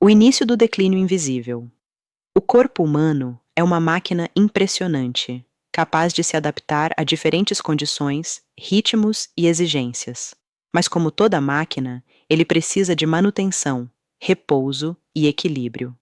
O início do declínio invisível. O corpo humano é uma máquina impressionante, capaz de se adaptar a diferentes condições, ritmos e exigências. Mas, como toda máquina, ele precisa de manutenção, repouso e equilíbrio.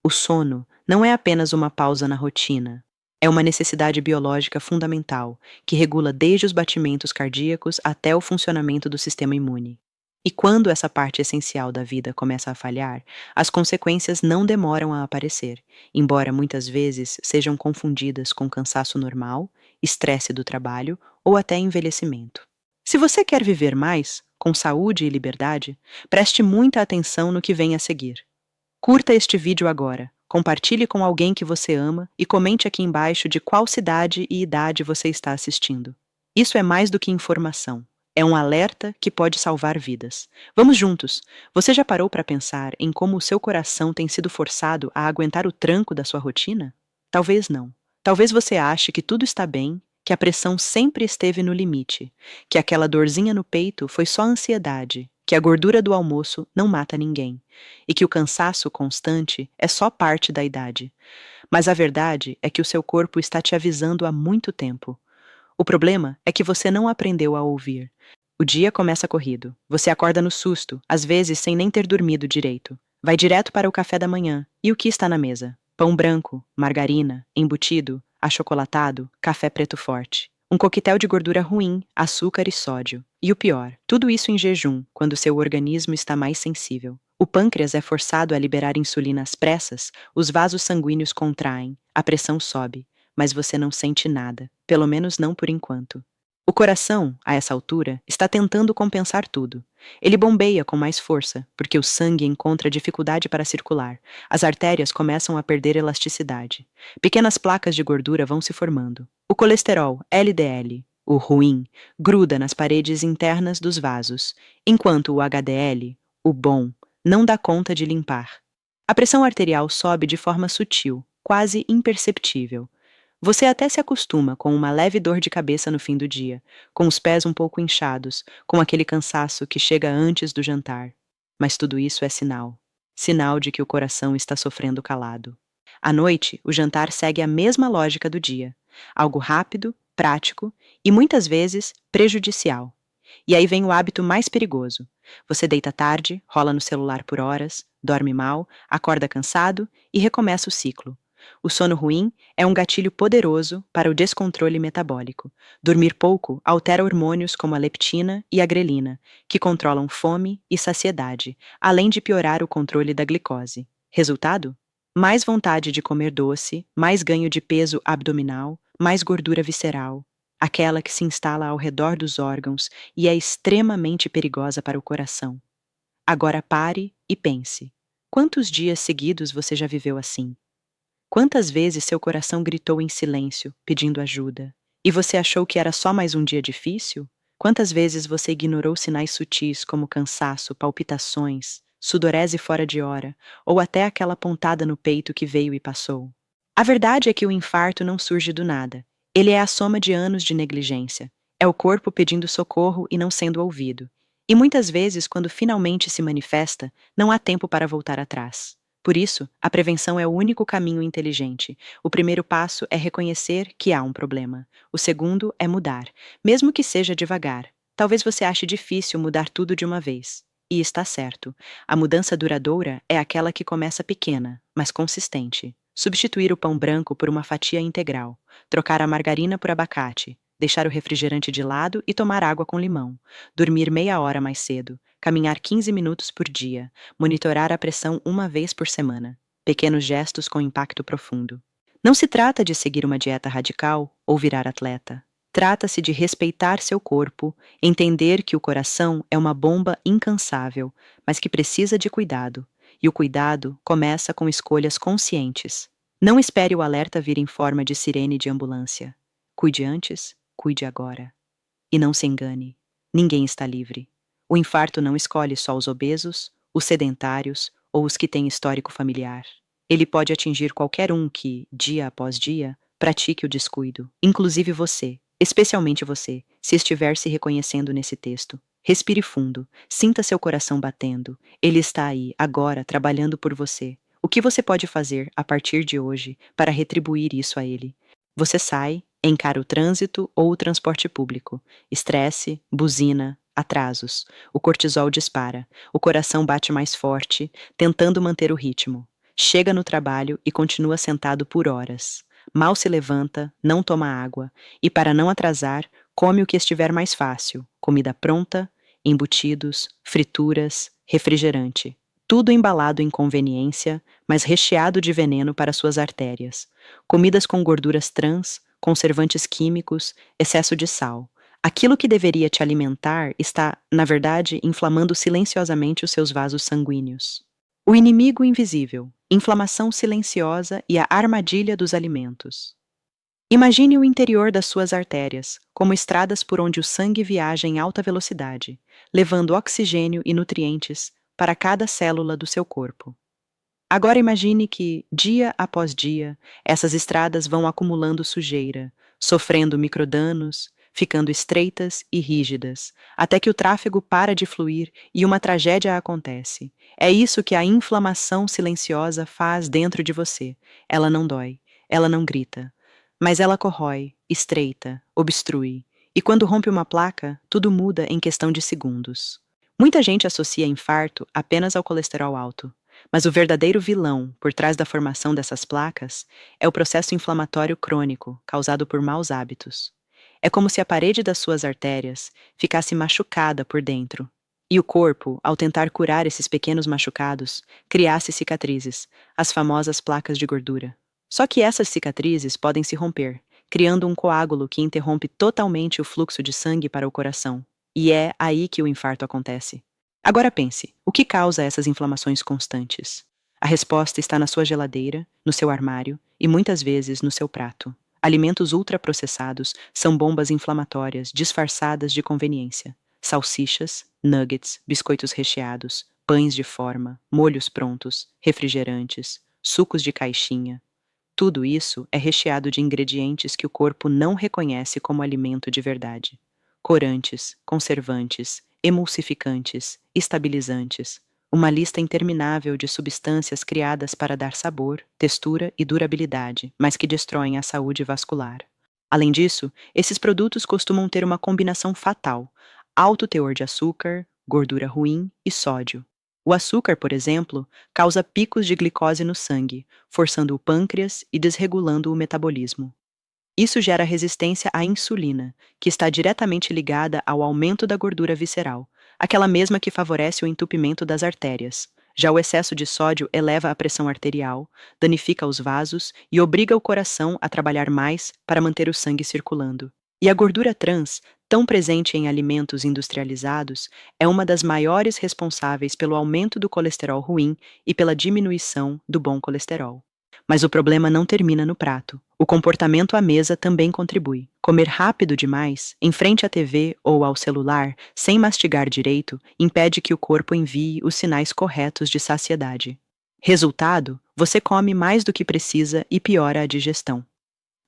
O sono não é apenas uma pausa na rotina. É uma necessidade biológica fundamental, que regula desde os batimentos cardíacos até o funcionamento do sistema imune. E quando essa parte essencial da vida começa a falhar, as consequências não demoram a aparecer, embora muitas vezes sejam confundidas com cansaço normal, estresse do trabalho ou até envelhecimento. Se você quer viver mais, com saúde e liberdade, preste muita atenção no que vem a seguir. Curta este vídeo agora, compartilhe com alguém que você ama e comente aqui embaixo de qual cidade e idade você está assistindo. Isso é mais do que informação. É um alerta que pode salvar vidas. Vamos juntos! Você já parou para pensar em como o seu coração tem sido forçado a aguentar o tranco da sua rotina? Talvez não. Talvez você ache que tudo está bem, que a pressão sempre esteve no limite, que aquela dorzinha no peito foi só ansiedade, que a gordura do almoço não mata ninguém e que o cansaço constante é só parte da idade. Mas a verdade é que o seu corpo está te avisando há muito tempo. O problema é que você não aprendeu a ouvir. O dia começa corrido. Você acorda no susto, às vezes sem nem ter dormido direito. Vai direto para o café da manhã. E o que está na mesa? Pão branco, margarina, embutido, achocolatado, café preto forte. Um coquetel de gordura ruim, açúcar e sódio. E o pior, tudo isso em jejum, quando seu organismo está mais sensível. O pâncreas é forçado a liberar insulina às pressas, os vasos sanguíneos contraem, a pressão sobe, mas você não sente nada, pelo menos não por enquanto. O coração, a essa altura, está tentando compensar tudo. Ele bombeia com mais força, porque o sangue encontra dificuldade para circular. As artérias começam a perder elasticidade. Pequenas placas de gordura vão se formando. O colesterol, LDL, o ruim, gruda nas paredes internas dos vasos, enquanto o HDL, o bom, não dá conta de limpar. A pressão arterial sobe de forma sutil, quase imperceptível. Você até se acostuma com uma leve dor de cabeça no fim do dia, com os pés um pouco inchados, com aquele cansaço que chega antes do jantar. Mas tudo isso é sinal. Sinal de que o coração está sofrendo calado. À noite, o jantar segue a mesma lógica do dia. Algo rápido, prático e, muitas vezes, prejudicial. E aí vem o hábito mais perigoso. Você deita tarde, rola no celular por horas, dorme mal, acorda cansado e recomeça o ciclo. O sono ruim é um gatilho poderoso para o descontrole metabólico. Dormir pouco altera hormônios como a leptina e a grelina, que controlam fome e saciedade, além de piorar o controle da glicose. Resultado? Mais vontade de comer doce, mais ganho de peso abdominal, mais gordura visceral, aquela que se instala ao redor dos órgãos e é extremamente perigosa para o coração. Agora pare e pense. Quantos dias seguidos você já viveu assim? Quantas vezes seu coração gritou em silêncio, pedindo ajuda? E você achou que era só mais um dia difícil? Quantas vezes você ignorou sinais sutis como cansaço, palpitações, sudorese fora de hora, ou até aquela pontada no peito que veio e passou? A verdade é que o infarto não surge do nada. Ele é a soma de anos de negligência. É o corpo pedindo socorro e não sendo ouvido. E muitas vezes, quando finalmente se manifesta, não há tempo para voltar atrás. Por isso, a prevenção é o único caminho inteligente. O primeiro passo é reconhecer que há um problema. O segundo é mudar, mesmo que seja devagar. Talvez você ache difícil mudar tudo de uma vez. E está certo. A mudança duradoura é aquela que começa pequena, mas consistente. Substituir o pão branco por uma fatia integral. Trocar a margarina por abacate. Deixar o refrigerante de lado e tomar água com limão. Dormir meia hora mais cedo. Caminhar 15 minutos por dia. Monitorar a pressão uma vez por semana. Pequenos gestos com impacto profundo. Não se trata de seguir uma dieta radical ou virar atleta. Trata-se de respeitar seu corpo, entender que o coração é uma bomba incansável, mas que precisa de cuidado. E o cuidado começa com escolhas conscientes. Não espere o alerta vir em forma de sirene de ambulância. Cuide antes, cuide agora. E não se engane, ninguém está livre. O infarto não escolhe só os obesos, os sedentários ou os que têm histórico familiar. Ele pode atingir qualquer um que, dia após dia, pratique o descuido, inclusive você, especialmente você, se estiver se reconhecendo nesse texto. Respire fundo, sinta seu coração batendo. Ele está aí, agora, trabalhando por você. O que você pode fazer, a partir de hoje, para retribuir isso a ele? Você sai, encara o trânsito ou o transporte público. Estresse, buzina, atrasos. O cortisol dispara. O coração bate mais forte, tentando manter o ritmo. Chega no trabalho e continua sentado por horas. Mal se levanta, não toma água e, para não atrasar, come o que estiver mais fácil: comida pronta, embutidos, frituras, refrigerante. Tudo embalado em conveniência, mas recheado de veneno para suas artérias. Comidas com gorduras trans, conservantes químicos, excesso de sal. Aquilo que deveria te alimentar está, na verdade, inflamando silenciosamente os seus vasos sanguíneos. O inimigo invisível, inflamação silenciosa e a armadilha dos alimentos. Imagine o interior das suas artérias, como estradas por onde o sangue viaja em alta velocidade, levando oxigênio e nutrientes para cada célula do seu corpo. Agora imagine que, dia após dia, essas estradas vão acumulando sujeira, sofrendo microdanos, ficando estreitas e rígidas, até que o tráfego para de fluir e uma tragédia acontece. É isso que a inflamação silenciosa faz dentro de você. Ela não dói, ela não grita, mas ela corrói, estreita, obstrui. E quando rompe uma placa, tudo muda em questão de segundos. Muita gente associa infarto apenas ao colesterol alto, mas o verdadeiro vilão por trás da formação dessas placas é o processo inflamatório crônico causado por maus hábitos. É como se a parede das suas artérias ficasse machucada por dentro, e o corpo, ao tentar curar esses pequenos machucados, criasse cicatrizes, as famosas placas de gordura. Só que essas cicatrizes podem se romper, criando um coágulo que interrompe totalmente o fluxo de sangue para o coração. E é aí que o infarto acontece. Agora pense, o que causa essas inflamações constantes? A resposta está na sua geladeira, no seu armário e muitas vezes no seu prato. Alimentos ultraprocessados são bombas inflamatórias disfarçadas de conveniência. Salsichas, nuggets, biscoitos recheados, pães de forma, molhos prontos, refrigerantes, sucos de caixinha. Tudo isso é recheado de ingredientes que o corpo não reconhece como alimento de verdade. Corantes, conservantes, emulsificantes, estabilizantes, uma lista interminável de substâncias criadas para dar sabor, textura e durabilidade, mas que destroem a saúde vascular. Além disso, esses produtos costumam ter uma combinação fatal: alto teor de açúcar, gordura ruim e sódio. O açúcar, por exemplo, causa picos de glicose no sangue, forçando o pâncreas e desregulando o metabolismo. Isso gera resistência à insulina, que está diretamente ligada ao aumento da gordura visceral, aquela mesma que favorece o entupimento das artérias. Já o excesso de sódio eleva a pressão arterial, danifica os vasos e obriga o coração a trabalhar mais para manter o sangue circulando. E a gordura trans, tão presente em alimentos industrializados, é uma das maiores responsáveis pelo aumento do colesterol ruim e pela diminuição do bom colesterol. Mas o problema não termina no prato. O comportamento à mesa também contribui. Comer rápido demais, em frente à TV ou ao celular, sem mastigar direito, impede que o corpo envie os sinais corretos de saciedade. Resultado, você come mais do que precisa e piora a digestão.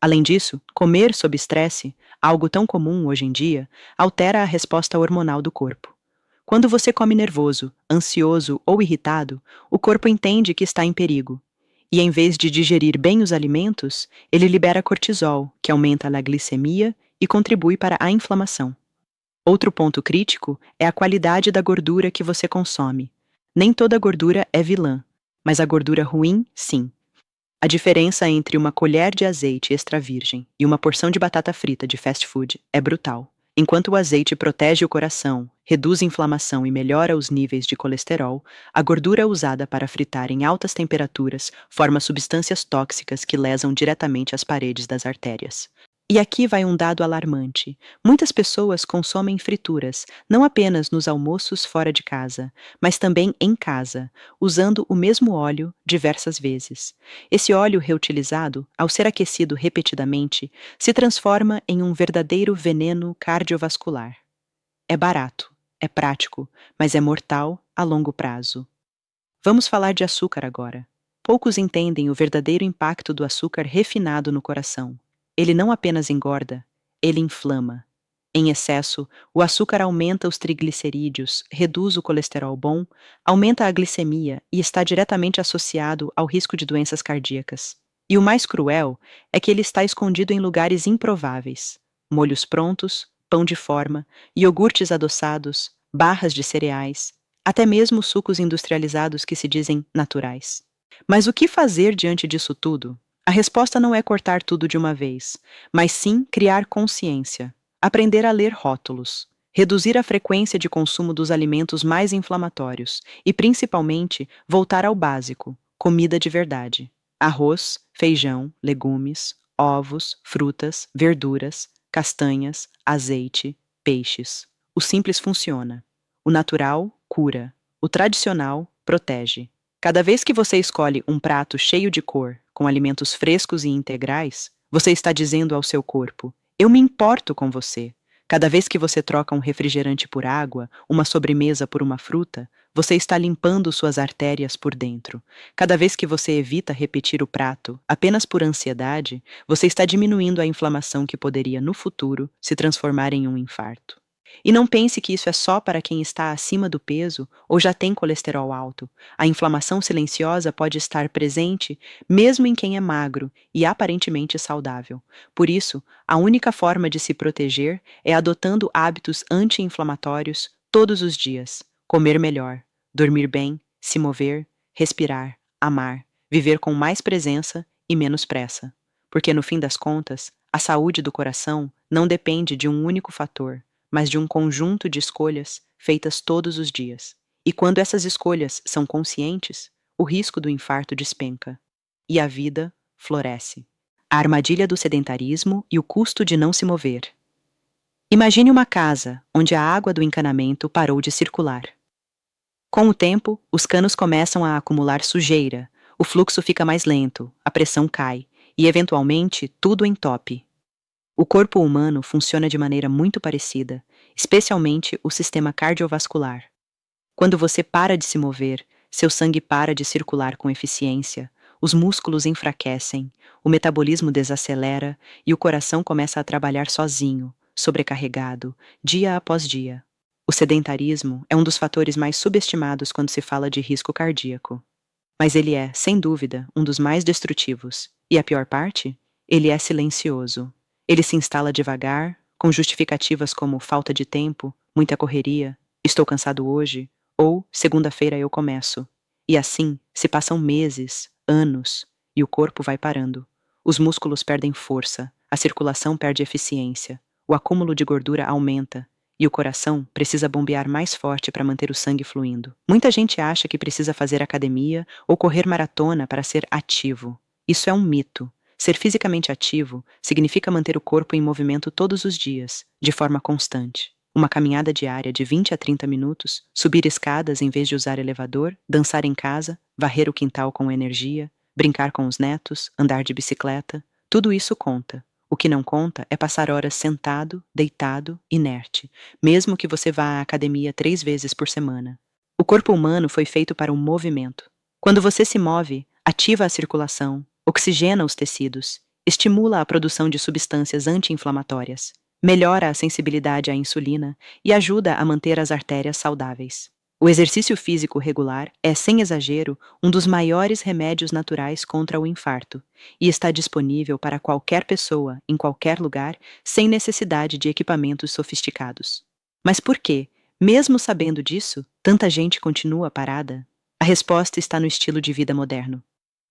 Além disso, comer sob estresse, algo tão comum hoje em dia, altera a resposta hormonal do corpo. Quando você come nervoso, ansioso ou irritado, o corpo entende que está em perigo. E em vez de digerir bem os alimentos, ele libera cortisol, que aumenta a glicemia e contribui para a inflamação. Outro ponto crítico é a qualidade da gordura que você consome. Nem toda gordura é vilã, mas a gordura ruim, sim. A diferença entre uma colher de azeite extra virgem e uma porção de batata frita de fast food é brutal. Enquanto o azeite protege o coração, reduz a inflamação e melhora os níveis de colesterol, a gordura usada para fritar em altas temperaturas forma substâncias tóxicas que lesam diretamente as paredes das artérias. E aqui vai um dado alarmante. Muitas pessoas consomem frituras, não apenas nos almoços fora de casa, mas também em casa, usando o mesmo óleo diversas vezes. Esse óleo reutilizado, ao ser aquecido repetidamente, se transforma em um verdadeiro veneno cardiovascular. É barato, é prático, mas é mortal a longo prazo. Vamos falar de açúcar agora. Poucos entendem o verdadeiro impacto do açúcar refinado no coração. Ele não apenas engorda, ele inflama. Em excesso, o açúcar aumenta os triglicerídeos, reduz o colesterol bom, aumenta a glicemia e está diretamente associado ao risco de doenças cardíacas. E o mais cruel é que ele está escondido em lugares improváveis: molhos prontos, pão de forma, iogurtes adoçados, barras de cereais, até mesmo sucos industrializados que se dizem naturais. Mas o que fazer diante disso tudo? A resposta não é cortar tudo de uma vez, mas sim criar consciência, aprender a ler rótulos, reduzir a frequência de consumo dos alimentos mais inflamatórios e, principalmente, voltar ao básico: comida de verdade. Arroz, feijão, legumes, ovos, frutas, verduras, castanhas, azeite, peixes. O simples funciona. O natural cura. O tradicional protege. Cada vez que você escolhe um prato cheio de cor, com alimentos frescos e integrais, você está dizendo ao seu corpo: eu me importo com você. Cada vez que você troca um refrigerante por água, uma sobremesa por uma fruta, você está limpando suas artérias por dentro. Cada vez que você evita repetir o prato apenas por ansiedade, você está diminuindo a inflamação que poderia, no futuro, se transformar em um infarto. E não pense que isso é só para quem está acima do peso ou já tem colesterol alto. A inflamação silenciosa pode estar presente mesmo em quem é magro e aparentemente saudável. Por isso, a única forma de se proteger é adotando hábitos anti-inflamatórios todos os dias. Comer melhor, dormir bem, se mover, respirar, amar, viver com mais presença e menos pressa. Porque no fim das contas, a saúde do coração não depende de um único fator, mas de um conjunto de escolhas feitas todos os dias. E quando essas escolhas são conscientes, o risco do infarto despenca e a vida floresce. A armadilha do sedentarismo e o custo de não se mover. Imagine uma casa onde a água do encanamento parou de circular. Com o tempo, os canos começam a acumular sujeira, o fluxo fica mais lento, a pressão cai e, eventualmente, tudo entope. O corpo humano funciona de maneira muito parecida, especialmente o sistema cardiovascular. Quando você para de se mover, seu sangue para de circular com eficiência, os músculos enfraquecem, o metabolismo desacelera e o coração começa a trabalhar sozinho, sobrecarregado, dia após dia. O sedentarismo é um dos fatores mais subestimados quando se fala de risco cardíaco. Mas ele é, sem dúvida, um dos mais destrutivos. E a pior parte? Ele é silencioso. Ele se instala devagar, com justificativas como falta de tempo, muita correria, estou cansado hoje, ou segunda-feira eu começo. E assim se passam meses, anos, e o corpo vai parando. Os músculos perdem força, a circulação perde eficiência, o acúmulo de gordura aumenta, e o coração precisa bombear mais forte para manter o sangue fluindo. Muita gente acha que precisa fazer academia ou correr maratona para ser ativo. Isso é um mito. Ser fisicamente ativo significa manter o corpo em movimento todos os dias, de forma constante. Uma caminhada diária de 20 a 30 minutos, subir escadas em vez de usar elevador, dançar em casa, varrer o quintal com energia, brincar com os netos, andar de bicicleta, tudo isso conta. O que não conta é passar horas sentado, deitado, inerte, mesmo que você vá à academia 3 vezes por semana. O corpo humano foi feito para um movimento. Quando você se move, ativa a circulação, oxigena os tecidos, estimula a produção de substâncias anti-inflamatórias, melhora a sensibilidade à insulina e ajuda a manter as artérias saudáveis. O exercício físico regular é, sem exagero, um dos maiores remédios naturais contra o infarto e está disponível para qualquer pessoa, em qualquer lugar, sem necessidade de equipamentos sofisticados. Mas por que, mesmo sabendo disso, tanta gente continua parada? A resposta está no estilo de vida moderno.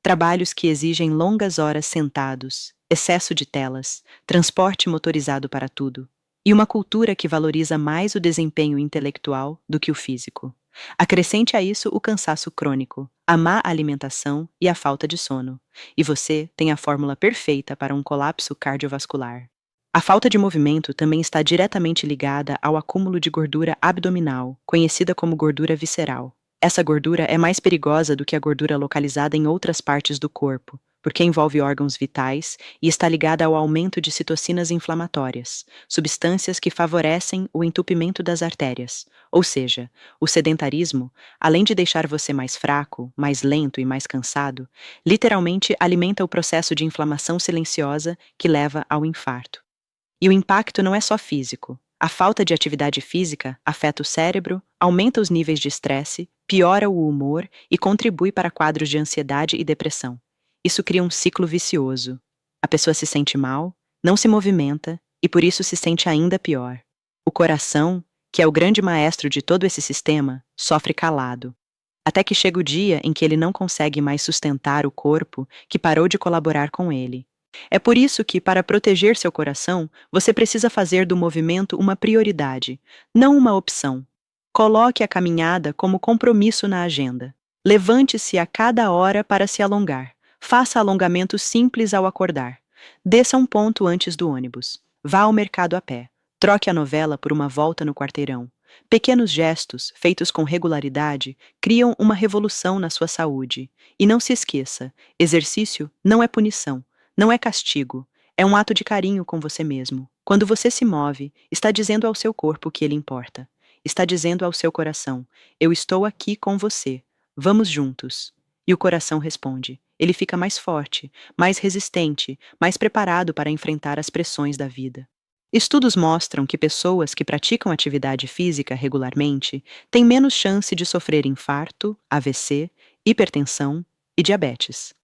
Trabalhos que exigem longas horas sentados, excesso de telas, transporte motorizado para tudo, e uma cultura que valoriza mais o desempenho intelectual do que o físico. Acrescente a isso o cansaço crônico, a má alimentação e a falta de sono, e você tem a fórmula perfeita para um colapso cardiovascular. A falta de movimento também está diretamente ligada ao acúmulo de gordura abdominal, conhecida como gordura visceral. Essa gordura é mais perigosa do que a gordura localizada em outras partes do corpo, porque envolve órgãos vitais e está ligada ao aumento de citocinas inflamatórias, substâncias que favorecem o entupimento das artérias. Ou seja, o sedentarismo, além de deixar você mais fraco, mais lento e mais cansado, literalmente alimenta o processo de inflamação silenciosa que leva ao infarto. E o impacto não é só físico. A falta de atividade física afeta o cérebro, aumenta os níveis de estresse, piora o humor e contribui para quadros de ansiedade e depressão. Isso cria um ciclo vicioso. A pessoa se sente mal, não se movimenta e por isso se sente ainda pior. O coração, que é o grande maestro de todo esse sistema, sofre calado. Até que chega o dia em que ele não consegue mais sustentar o corpo que parou de colaborar com ele. É por isso que, para proteger seu coração, você precisa fazer do movimento uma prioridade, não uma opção. Coloque a caminhada como compromisso na agenda. Levante-se a cada hora para se alongar. Faça alongamentos simples ao acordar. Desça um ponto antes do ônibus. Vá ao mercado a pé. Troque a novela por uma volta no quarteirão. Pequenos gestos, feitos com regularidade, criam uma revolução na sua saúde. E não se esqueça: exercício não é punição. Não é castigo, é um ato de carinho com você mesmo. Quando você se move, está dizendo ao seu corpo que ele importa. Está dizendo ao seu coração: eu estou aqui com você. Vamos juntos. E o coração responde. Ele fica mais forte, mais resistente, mais preparado para enfrentar as pressões da vida. Estudos mostram que pessoas que praticam atividade física regularmente têm menos chance de sofrer infarto, AVC, hipertensão e diabetes.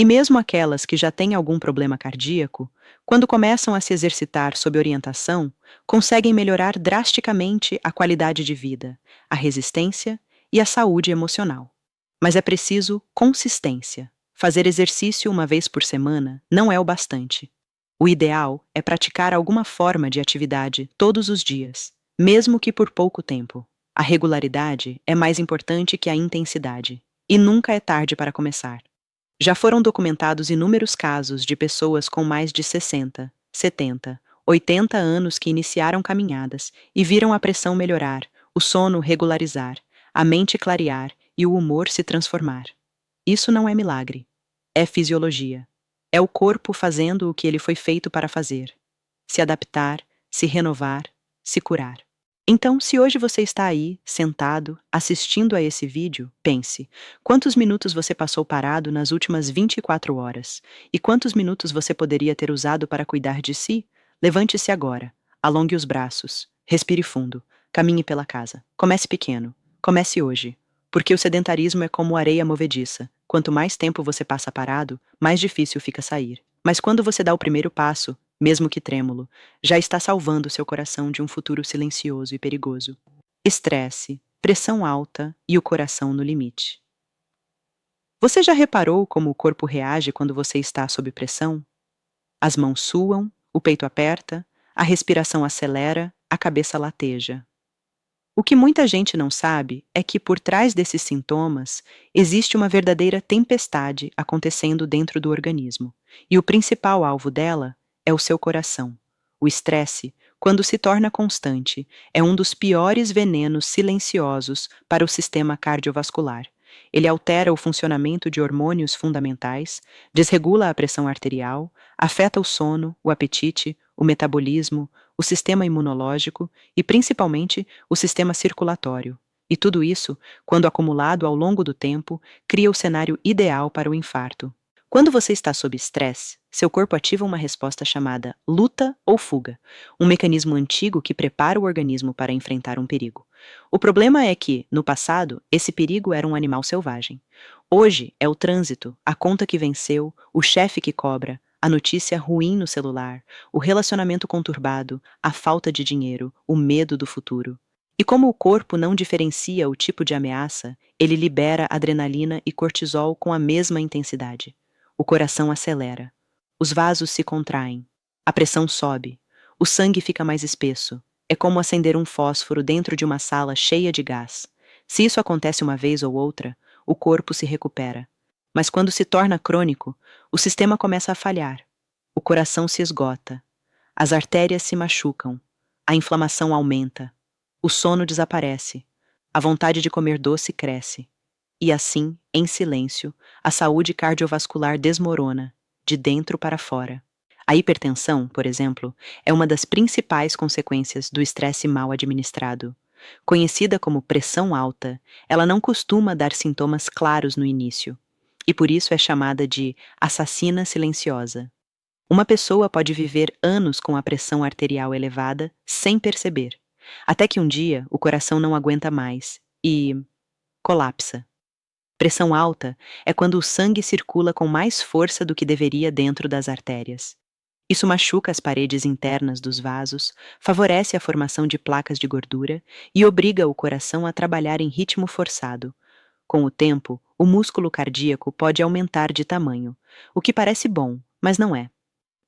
E mesmo aquelas que já têm algum problema cardíaco, quando começam a se exercitar sob orientação, conseguem melhorar drasticamente a qualidade de vida, a resistência e a saúde emocional. Mas é preciso consistência. Fazer exercício uma vez por semana não é o bastante. O ideal é praticar alguma forma de atividade todos os dias, mesmo que por pouco tempo. A regularidade é mais importante que a intensidade, e nunca é tarde para começar. Já foram documentados inúmeros casos de pessoas com mais de 60, 70, 80 anos que iniciaram caminhadas e viram a pressão melhorar, o sono regularizar, a mente clarear e o humor se transformar. Isso não é milagre. É fisiologia. É o corpo fazendo o que ele foi feito para fazer: se adaptar, se renovar, se curar. Então, se hoje você está aí, sentado, assistindo a esse vídeo, pense: quantos minutos você passou parado nas últimas 24 horas? E quantos minutos você poderia ter usado para cuidar de si? Levante-se agora, alongue os braços, respire fundo, caminhe pela casa. Comece pequeno, comece hoje. Porque o sedentarismo é como areia movediça. Quanto mais tempo você passa parado, mais difícil fica sair. Mas quando você dá o primeiro passo, mesmo que trêmulo, já está salvando seu coração de um futuro silencioso e perigoso. Estresse, pressão alta e o coração no limite. Você já reparou como o corpo reage quando você está sob pressão? As mãos suam, o peito aperta, a respiração acelera, a cabeça lateja. O que muita gente não sabe é que por trás desses sintomas existe uma verdadeira tempestade acontecendo dentro do organismo, e o principal alvo dela é o seu coração. O estresse, quando se torna constante, é um dos piores venenos silenciosos para o sistema cardiovascular. Ele altera o funcionamento de hormônios fundamentais, desregula a pressão arterial, afeta o sono, o apetite, o metabolismo, o sistema imunológico e, principalmente, o sistema circulatório. E tudo isso, quando acumulado ao longo do tempo, cria o cenário ideal para o infarto. Quando você está sob estresse, seu corpo ativa uma resposta chamada luta ou fuga, um mecanismo antigo que prepara o organismo para enfrentar um perigo. O problema é que, no passado, esse perigo era um animal selvagem. Hoje é o trânsito, a conta que venceu, o chefe que cobra, a notícia ruim no celular, o relacionamento conturbado, a falta de dinheiro, o medo do futuro. E como o corpo não diferencia o tipo de ameaça, ele libera adrenalina e cortisol com a mesma intensidade. O coração acelera. Os vasos se contraem. A pressão sobe. O sangue fica mais espesso. É como acender um fósforo dentro de uma sala cheia de gás. Se isso acontece uma vez ou outra, o corpo se recupera. Mas quando se torna crônico, o sistema começa a falhar. O coração se esgota. As artérias se machucam. A inflamação aumenta. O sono desaparece. A vontade de comer doce cresce. E assim, em silêncio, a saúde cardiovascular desmorona, de dentro para fora. A hipertensão, por exemplo, é uma das principais consequências do estresse mal administrado. Conhecida como pressão alta, ela não costuma dar sintomas claros no início, e por isso é chamada de assassina silenciosa. Uma pessoa pode viver anos com a pressão arterial elevada sem perceber, até que um dia o coração não aguenta mais e colapsa. Pressão alta é quando o sangue circula com mais força do que deveria dentro das artérias. Isso machuca as paredes internas dos vasos, favorece a formação de placas de gordura e obriga o coração a trabalhar em ritmo forçado. Com o tempo, o músculo cardíaco pode aumentar de tamanho, o que parece bom, mas não é.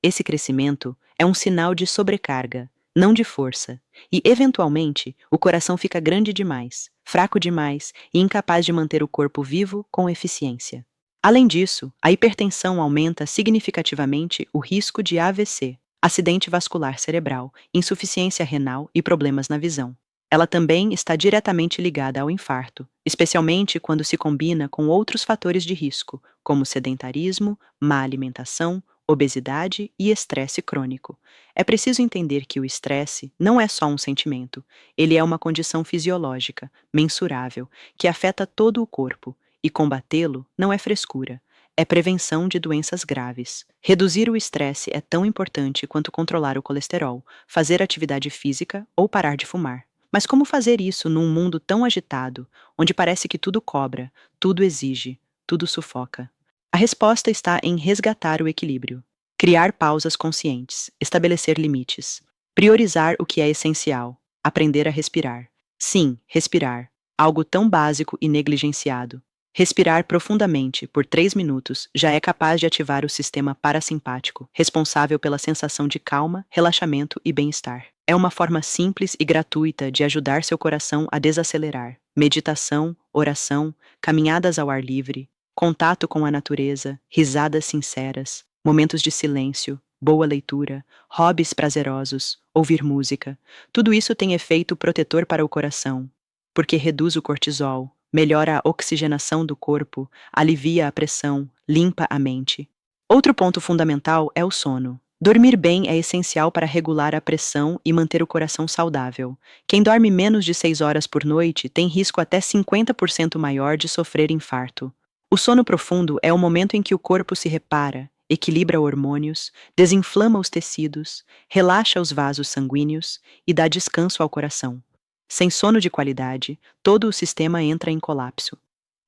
Esse crescimento é um sinal de sobrecarga, não de força, e, eventualmente, o coração fica grande demais, fraco demais e incapaz de manter o corpo vivo com eficiência. Além disso, a hipertensão aumenta significativamente o risco de AVC, acidente vascular cerebral, insuficiência renal e problemas na visão. Ela também está diretamente ligada ao infarto, especialmente quando se combina com outros fatores de risco, como sedentarismo, má alimentação, obesidade e estresse crônico. É preciso entender que o estresse não é só um sentimento, ele é uma condição fisiológica, mensurável, que afeta todo o corpo, e combatê-lo não é frescura, é prevenção de doenças graves. Reduzir o estresse é tão importante quanto controlar o colesterol, fazer atividade física ou parar de fumar. Mas como fazer isso num mundo tão agitado, onde parece que tudo cobra, tudo exige, tudo sufoca? A resposta está em resgatar o equilíbrio, criar pausas conscientes, estabelecer limites, priorizar o que é essencial, aprender a respirar. Sim, respirar, algo tão básico e negligenciado. Respirar profundamente por 3 minutos já é capaz de ativar o sistema parasimpático, responsável pela sensação de calma, relaxamento e bem-estar. É uma forma simples e gratuita de ajudar seu coração a desacelerar. Meditação, oração, caminhadas ao ar livre, contato com a natureza, risadas sinceras, momentos de silêncio, boa leitura, hobbies prazerosos, ouvir música. Tudo isso tem efeito protetor para o coração, porque reduz o cortisol, melhora a oxigenação do corpo, alivia a pressão, limpa a mente. Outro ponto fundamental é o sono. Dormir bem é essencial para regular a pressão e manter o coração saudável. Quem dorme menos de 6 horas por noite tem risco até 50% maior de sofrer infarto. O sono profundo é o momento em que o corpo se repara, equilibra hormônios, desinflama os tecidos, relaxa os vasos sanguíneos e dá descanso ao coração. Sem sono de qualidade, todo o sistema entra em colapso.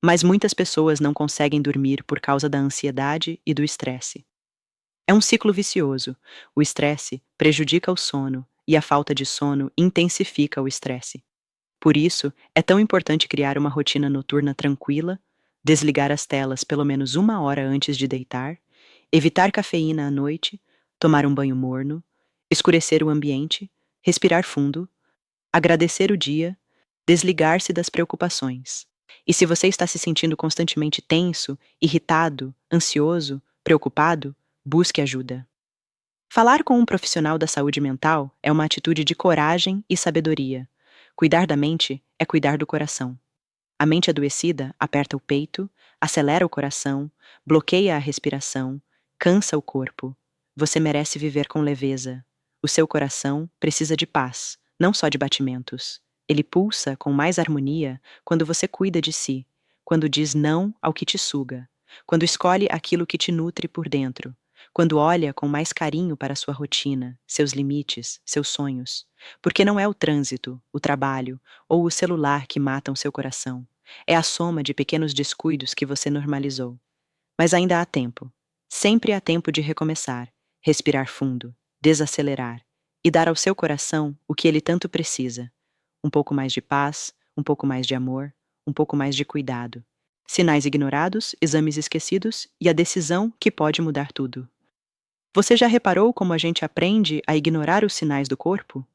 Mas muitas pessoas não conseguem dormir por causa da ansiedade e do estresse. É um ciclo vicioso. O estresse prejudica o sono e a falta de sono intensifica o estresse. Por isso, é tão importante criar uma rotina noturna tranquila, desligar as telas pelo menos 1 hora antes de deitar, evitar cafeína à noite, tomar um banho morno, escurecer o ambiente, respirar fundo, agradecer o dia, desligar-se das preocupações. E se você está se sentindo constantemente tenso, irritado, ansioso, preocupado, busque ajuda. Falar com um profissional da saúde mental é uma atitude de coragem e sabedoria. Cuidar da mente é cuidar do coração. A mente adoecida aperta o peito, acelera o coração, bloqueia a respiração, cansa o corpo. Você merece viver com leveza. O seu coração precisa de paz, não só de batimentos. Ele pulsa com mais harmonia quando você cuida de si, quando diz não ao que te suga, quando escolhe aquilo que te nutre por dentro, quando olha com mais carinho para sua rotina, seus limites, seus sonhos. Porque não é o trânsito, o trabalho ou o celular que matam seu coração. É a soma de pequenos descuidos que você normalizou. Mas ainda há tempo. Sempre há tempo de recomeçar, respirar fundo, desacelerar e dar ao seu coração o que ele tanto precisa. Um pouco mais de paz, um pouco mais de amor, um pouco mais de cuidado. Sinais ignorados, exames esquecidos e a decisão que pode mudar tudo. Você já reparou como a gente aprende a ignorar os sinais do corpo?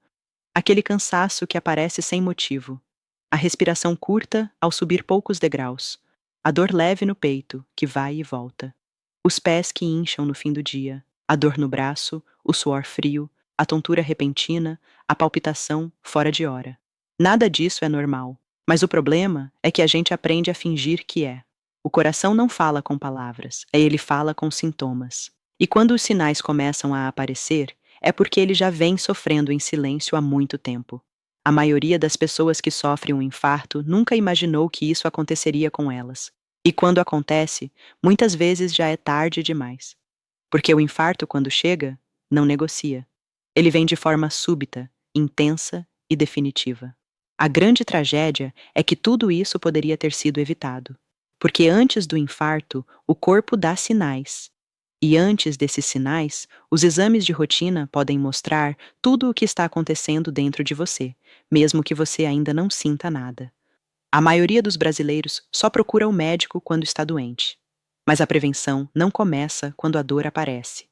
Aquele cansaço que aparece sem motivo. A respiração curta ao subir poucos degraus. A dor leve no peito, que vai e volta. Os pés que incham no fim do dia. A dor no braço, o suor frio, a tontura repentina, a palpitação fora de hora. Nada disso é normal. Mas o problema é que a gente aprende a fingir que é. O coração não fala com palavras, ele fala com sintomas. E quando os sinais começam a aparecer, é porque ele já vem sofrendo em silêncio há muito tempo. A maioria das pessoas que sofrem um infarto nunca imaginou que isso aconteceria com elas. E quando acontece, muitas vezes já é tarde demais. Porque o infarto, quando chega, não negocia. Ele vem de forma súbita, intensa e definitiva. A grande tragédia é que tudo isso poderia ter sido evitado, porque antes do infarto, o corpo dá sinais. E antes desses sinais, os exames de rotina podem mostrar tudo o que está acontecendo dentro de você, mesmo que você ainda não sinta nada. A maioria dos brasileiros só procura o médico quando está doente. Mas a prevenção não começa quando a dor aparece.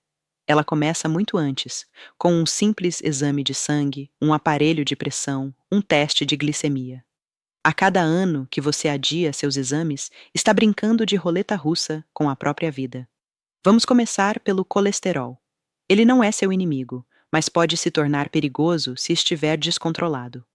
Ela começa muito antes, com um simples exame de sangue, um aparelho de pressão, um teste de glicemia. A cada ano que você adia seus exames, está brincando de roleta russa com a própria vida. Vamos começar pelo colesterol. Ele não é seu inimigo, mas pode se tornar perigoso se estiver descontrolado.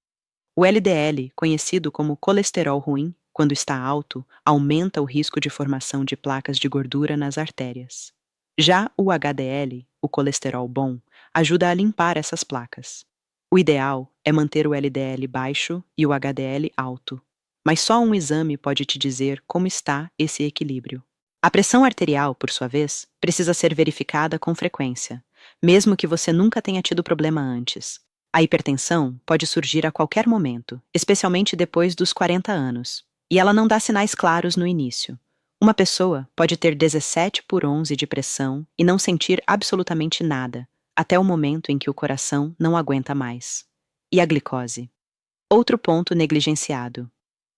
O LDL, conhecido como colesterol ruim, quando está alto, aumenta o risco de formação de placas de gordura nas artérias. Já o HDL, o colesterol bom, ajuda a limpar essas placas. O ideal é manter o LDL baixo e o HDL alto, mas só um exame pode te dizer como está esse equilíbrio. A pressão arterial, por sua vez, precisa ser verificada com frequência, mesmo que você nunca tenha tido problema antes. A hipertensão pode surgir a qualquer momento, especialmente depois dos 40 anos, e ela não dá sinais claros no início. Uma pessoa pode ter 17/11 de pressão e não sentir absolutamente nada, até o momento em que o coração não aguenta mais. E a glicose? Outro ponto negligenciado.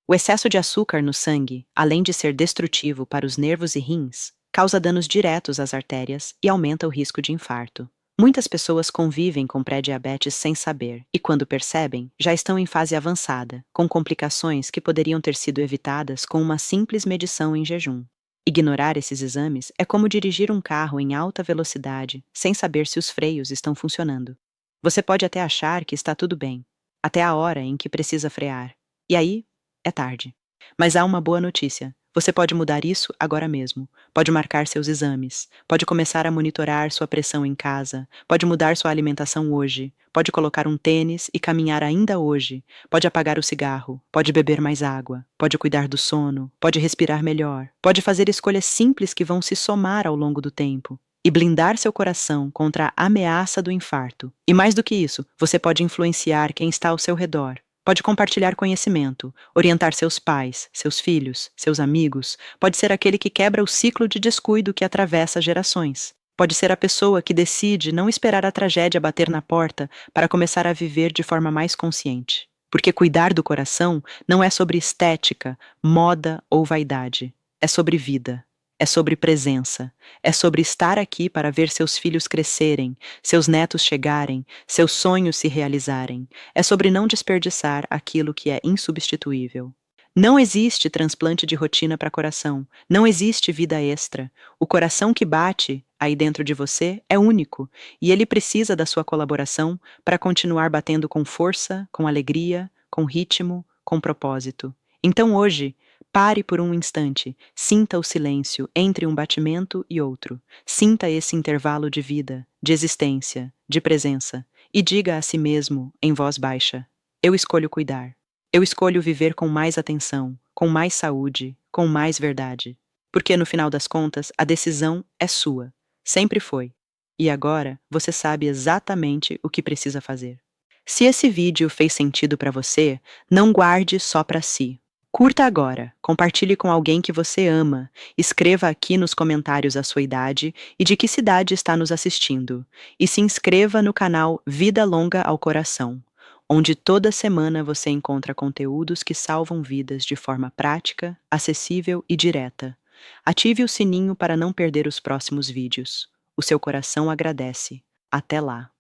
O excesso de açúcar no sangue, além de ser destrutivo para os nervos e rins, causa danos diretos às artérias e aumenta o risco de infarto. Muitas pessoas convivem com pré-diabetes sem saber e, quando percebem, já estão em fase avançada, com complicações que poderiam ter sido evitadas com uma simples medição em jejum. Ignorar esses exames é como dirigir um carro em alta velocidade sem saber se os freios estão funcionando. Você pode até achar que está tudo bem, até a hora em que precisa frear. E aí, é tarde. Mas há uma boa notícia. Você pode mudar isso agora mesmo. Pode marcar seus exames. Pode começar a monitorar sua pressão em casa. Pode mudar sua alimentação hoje. Pode colocar um tênis e caminhar ainda hoje. Pode apagar o cigarro. Pode beber mais água. Pode cuidar do sono. Pode respirar melhor. Pode fazer escolhas simples que vão se somar ao longo do tempo e blindar seu coração contra a ameaça do infarto. E mais do que isso, você pode influenciar quem está ao seu redor. Pode compartilhar conhecimento, orientar seus pais, seus filhos, seus amigos. Pode ser aquele que quebra o ciclo de descuido que atravessa gerações. Pode ser a pessoa que decide não esperar a tragédia bater na porta para começar a viver de forma mais consciente. Porque cuidar do coração não é sobre estética, moda ou vaidade. É sobre vida. É sobre presença. É sobre estar aqui para ver seus filhos crescerem, seus netos chegarem, seus sonhos se realizarem. É sobre não desperdiçar aquilo que é insubstituível. Não existe transplante de rotina para coração. Não existe vida extra. O coração que bate aí dentro de você é único e ele precisa da sua colaboração para continuar batendo com força, com alegria, com ritmo, com propósito. Então hoje, pare por um instante, sinta o silêncio entre um batimento e outro. Sinta esse intervalo de vida, de existência, de presença, e diga a si mesmo, em voz baixa: eu escolho cuidar. Eu escolho viver com mais atenção, com mais saúde, com mais verdade. Porque no final das contas, a decisão é sua. Sempre foi. E agora você sabe exatamente o que precisa fazer. Se esse vídeo fez sentido para você, não guarde só para si. Curta agora, compartilhe com alguém que você ama, escreva aqui nos comentários a sua idade e de que cidade está nos assistindo, e se inscreva no canal Vida Longa ao Coração, onde toda semana você encontra conteúdos que salvam vidas de forma prática, acessível e direta. Ative o sininho para não perder os próximos vídeos. O seu coração agradece. Até lá!